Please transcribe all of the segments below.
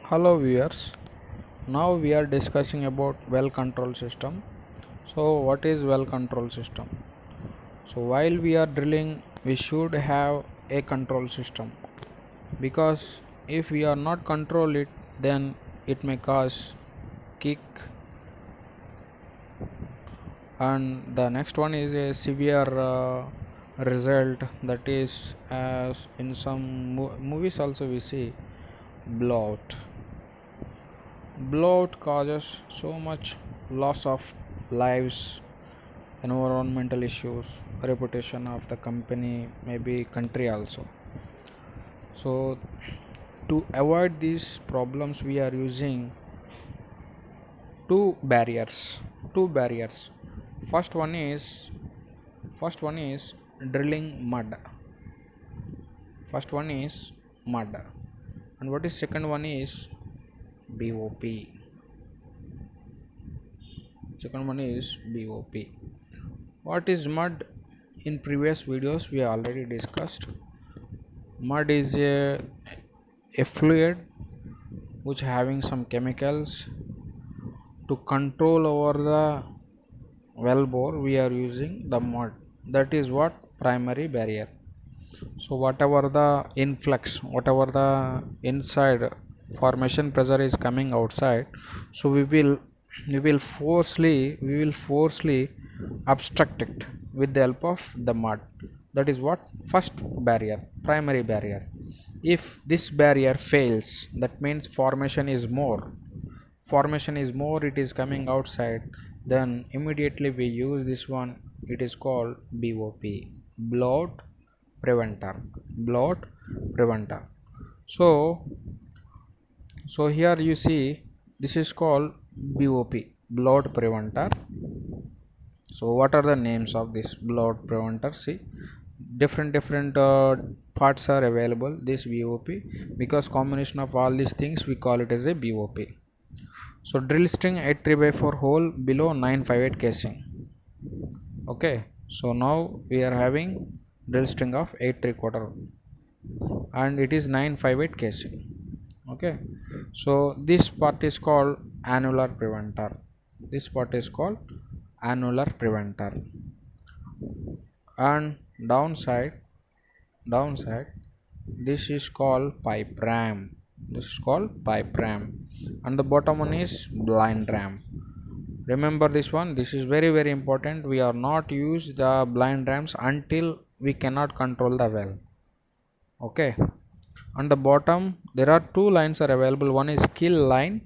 Hello viewers. Now we are discussing about well control system. So what is well control system? So while we are drilling we should have a control system because if we are not control it then it may cause kick, and the next one is a severe result, that is as in some movies also we see blowout. Blowout causes so much loss of lives, environmental issues, reputation of the company, maybe country also. So to avoid these problems we are using two barriers. Two barriers. First one is first one is drilling mud. First one is mud. And what is second one is BOP. Second one is BOP. What is mud? In previous videos we already discussed. Mud is a fluid which having some chemicals. To control over the well bore we are using the mud. That is what primary barrier. So whatever the influx, whatever the inside formation pressure is coming outside, so we will forcefully obstruct it with the help of the mud. That is what first barrier, primary barrier. If this barrier fails, that means formation is more, it is coming outside, then immediately we use this one. It is called BOP, bloat preventer. Bloat preventer. So so here you see this is called BOP, bloat preventer. So what are the names of this bloat preventer? See, different parts are available this BOP, because combination of all these things we call it as a BOP. So drill string 8 3 by 4 hole below 958 casing. Okay, so now we are having drill string of 8 3 quarter and it is 958 casing. Okay, so this part is called annular preventer. This part is called annular preventer. And downside this is called pipe ram. This is called pipe ram. And the bottom one is blind ram. Remember this one, this is very important. We are not use the blind rams until we cannot control the well. Okay. On the bottom there are two lines are available, one is kill line,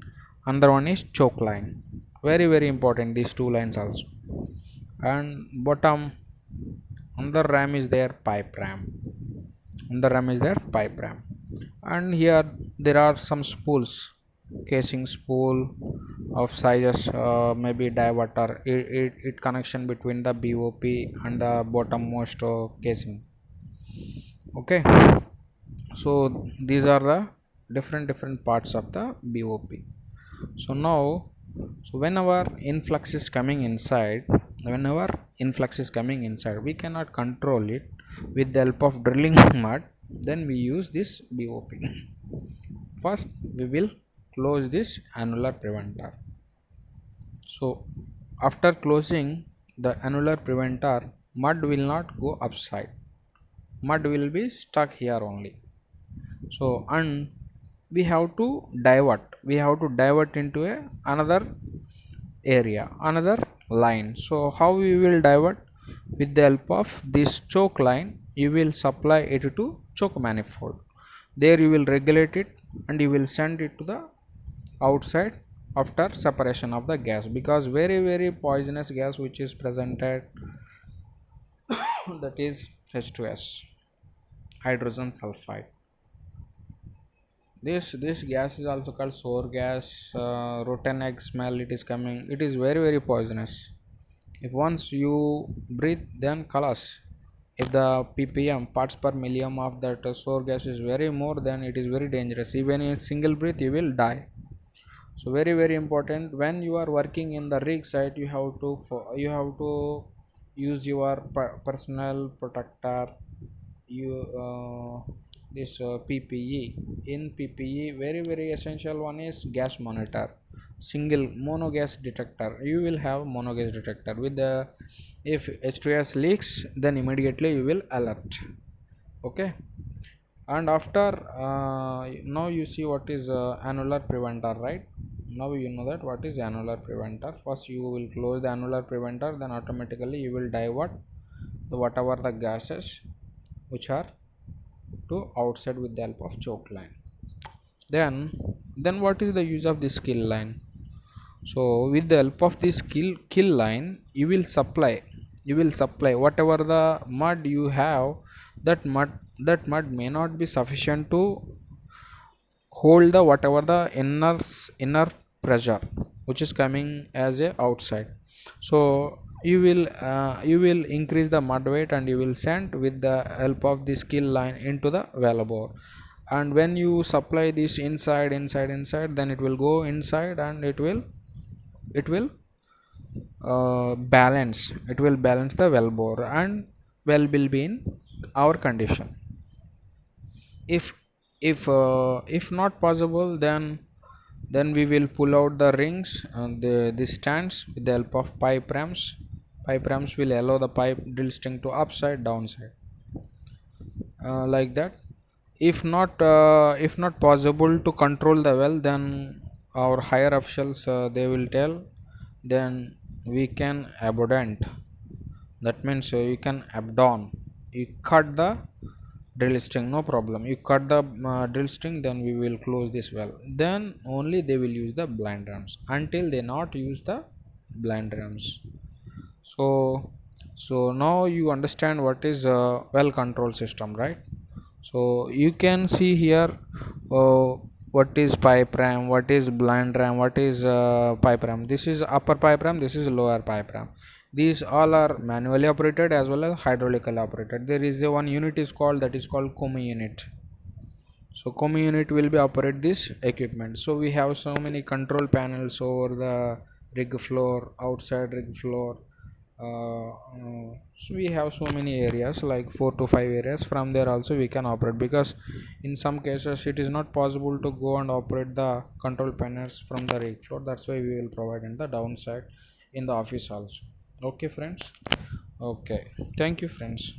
another one is choke line. Very important these two lines also. And bottom another ram is there, pipe ram. Another ram is there, pipe ram. And here there are some spools, casing spool of sizes, maybe diverter, it connection between the BOP and the bottommost casing. Okay, so these are the different parts of the BOP. So now, so whenever influx is coming inside, we cannot control it with the help of drilling mud. Then we use this BOP. First we will close this annular preventer. So after closing the annular preventer, mud will not go upside, mud will be stuck here only. So and we have to divert into another area, another line. So how we will divert? With the help of this choke line you will supply it to choke manifold. There you will regulate it and you will send it to the outside after separation of the gas, because very poisonous gas which is presented, that is H2S, hydrogen sulfide. This gas is also called sour gas, rotten egg smell it is coming. It is very poisonous. If once you breathe, then colors, if the ppm, parts per million of that sour gas is very more, then it is very dangerous. Even in single breath you will die. So very important, when you are working in the rig site, you have to use your personal protector. You this PPE. In PPE, very essential one is gas monitor, single monogas detector. You will have monogas detector with the, if H2S leaks, then immediately you will alert. Okay. And after now you see what is annular preventer, right? Now you know that what is annular preventer. First you will close the annular preventer, then automatically you will divert the whatever the gases which are to outside with the help of choke line. Then what is the use of this kill line? So with the help of this kill line, you will supply whatever the mud you have. That mud may not be sufficient to hold the whatever the inner pressure which is coming as a outside. So you will increase the mud weight and you will send with the help of this kill line into the well bore. And when you supply this inside, then it will go inside and it will balance the well bore, and well will be in our condition. If not possible, then we will pull out the rings and the stands with the help of pipe rams will allow the pipe drill string to upside downside, like that. If not possible to control the well, then our higher officials, they will tell, then we can abandon. That means you can abdon, you cut the drill string, no problem, you cut the drill string, then we will close this well. Then only they will use the blind rams, until they not use the blind rams. So now you understand what is well control system, right? So you can see here, uh, what is pipe ram, what is blind ram, what is pipe ram. This is upper pipe ram, this is lower pipe ram. These all are manually operated as well as hydraulically operated. There is a one unit is called, that is called COMI unit. So COMI unit will be operate this equipment. So we have so many control panels over the rig floor, outside rig floor. So we have so many areas, like 4 to 5 areas. From there also we can operate, because in some cases it is not possible to go and operate the control panels from the rig floor. That's why we will provide in the downside in the office also. Okay friends. Okay, thank you friends.